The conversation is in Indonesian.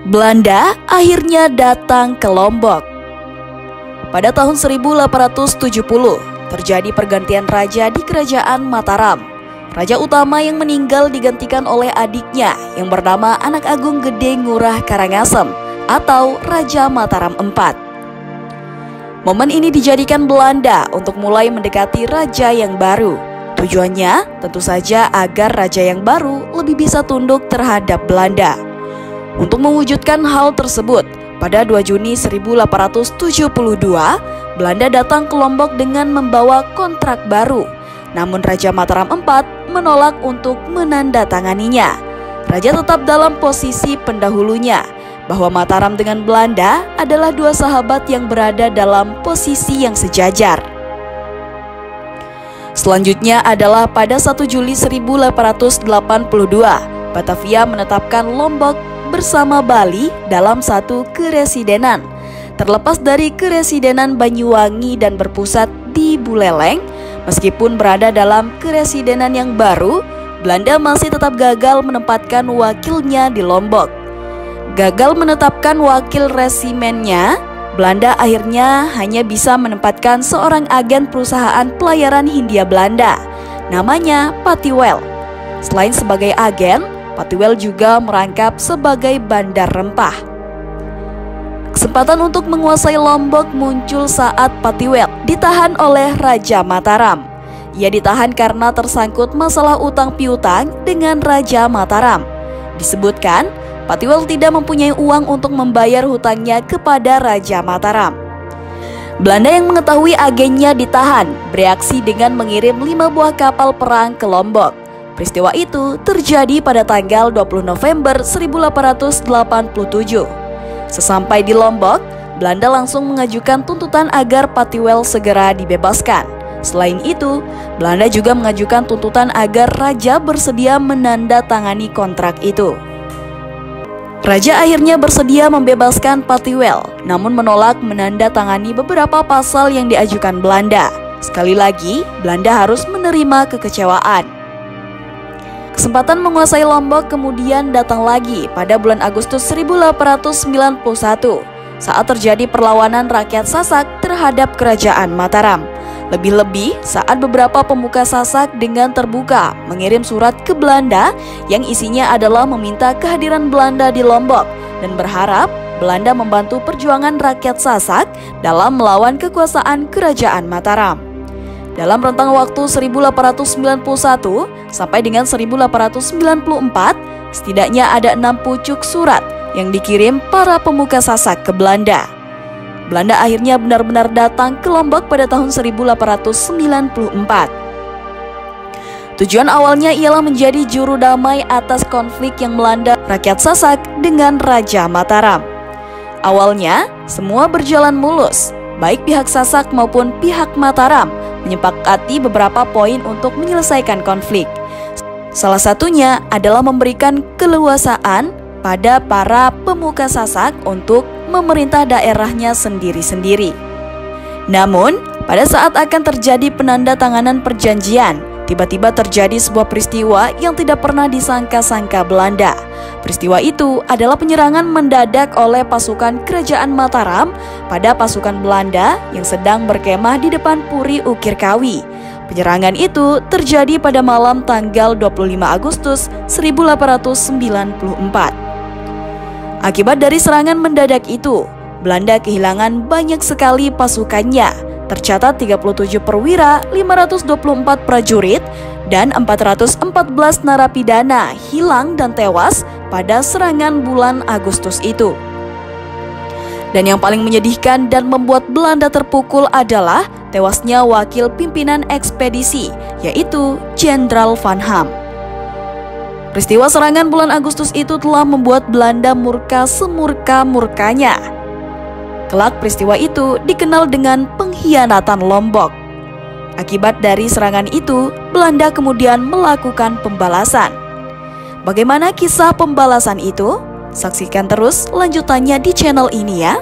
Belanda akhirnya datang ke Lombok. Pada tahun 1870, terjadi pergantian raja di kerajaan Mataram. Raja utama yang meninggal digantikan oleh adiknya yang bernama Anak Agung Gede Ngurah Karangasem atau Raja Mataram IV. Momen ini dijadikan Belanda untuk mulai mendekati raja yang baru. Tujuannya tentu saja agar raja yang baru lebih bisa tunduk terhadap Belanda. Untuk mewujudkan hal tersebut, pada 2 Juni 1872, Belanda datang ke Lombok dengan membawa kontrak baru. Namun Raja Mataram IV menolak untuk menandatanganinya. Raja tetap dalam posisi pendahulunya, bahwa Mataram dengan Belanda adalah dua sahabat yang berada dalam posisi yang sejajar. Selanjutnya adalah pada 1 Juli 1882, Batavia menetapkan Lombok bersama Bali dalam satu keresidenan. Terlepas dari keresidenan Banyuwangi dan berpusat di Buleleng, meskipun berada dalam keresidenan yang baru, Belanda masih tetap gagal menempatkan wakilnya di Lombok. Gagal menetapkan wakil resimennya, Belanda akhirnya hanya bisa menempatkan seorang agen perusahaan pelayaran Hindia Belanda, namanya Patiwel. Selain sebagai agen, Patiwel juga merangkap sebagai bandar rempah. Kesempatan untuk menguasai Lombok muncul saat Patiwel ditahan oleh Raja Mataram. Ia ditahan karena tersangkut masalah utang piutang dengan Raja Mataram. Disebutkan, Patiwel tidak mempunyai uang untuk membayar hutangnya kepada Raja Mataram. Belanda yang mengetahui agennya ditahan, bereaksi dengan mengirim 5 buah kapal perang ke Lombok. Peristiwa itu terjadi pada tanggal 20 November 1887. Sesampai di Lombok, Belanda langsung mengajukan tuntutan agar Patiwel segera dibebaskan. Selain itu, Belanda juga mengajukan tuntutan agar raja bersedia menandatangani kontrak itu. Raja akhirnya bersedia membebaskan Patiwel, namun menolak menandatangani beberapa pasal yang diajukan Belanda. Sekali lagi, Belanda harus menerima kekecewaan. Kesempatan menguasai Lombok kemudian datang lagi pada bulan Agustus 1891 saat terjadi perlawanan rakyat Sasak terhadap kerajaan Mataram. Lebih-lebih saat beberapa pemuka Sasak dengan terbuka mengirim surat ke Belanda yang isinya adalah meminta kehadiran Belanda di Lombok dan berharap Belanda membantu perjuangan rakyat Sasak dalam melawan kekuasaan kerajaan Mataram. Dalam rentang waktu 1891 sampai dengan 1894, setidaknya ada 6 pucuk surat yang dikirim para pemuka Sasak ke Belanda. Belanda akhirnya benar-benar datang ke Lombok pada tahun 1894. Tujuan awalnya ialah menjadi juru damai atas konflik yang melanda rakyat Sasak dengan Raja Mataram. Awalnya, semua berjalan mulus, baik pihak Sasak maupun pihak Mataram menyepakati beberapa poin untuk menyelesaikan konflik. Salah satunya adalah memberikan keleluasaan pada para pemuka Sasak untuk memerintah daerahnya sendiri-sendiri. Namun, pada saat akan terjadi penandatanganan perjanjian, tiba-tiba terjadi sebuah peristiwa yang tidak pernah disangka-sangka Belanda. Peristiwa itu adalah penyerangan mendadak oleh pasukan kerajaan Mataram pada pasukan Belanda yang sedang berkemah di depan Puri Ukir Kawi. Penyerangan itu terjadi pada malam tanggal 25 Agustus 1894. Akibat dari serangan mendadak itu, Belanda kehilangan banyak sekali pasukannya. Tercatat 37 perwira, 524 prajurit, dan 414 narapidana hilang dan tewas pada serangan bulan Agustus itu. Dan yang paling menyedihkan dan membuat Belanda terpukul adalah tewasnya wakil pimpinan ekspedisi, yaitu Jenderal Van Ham. Peristiwa serangan bulan Agustus itu telah membuat Belanda murka semurka-murkanya. Kelak peristiwa itu dikenal dengan pengkhianatan Lombok. Akibat dari serangan itu, Belanda kemudian melakukan pembalasan. Bagaimana kisah pembalasan itu? Saksikan terus lanjutannya di channel ini ya.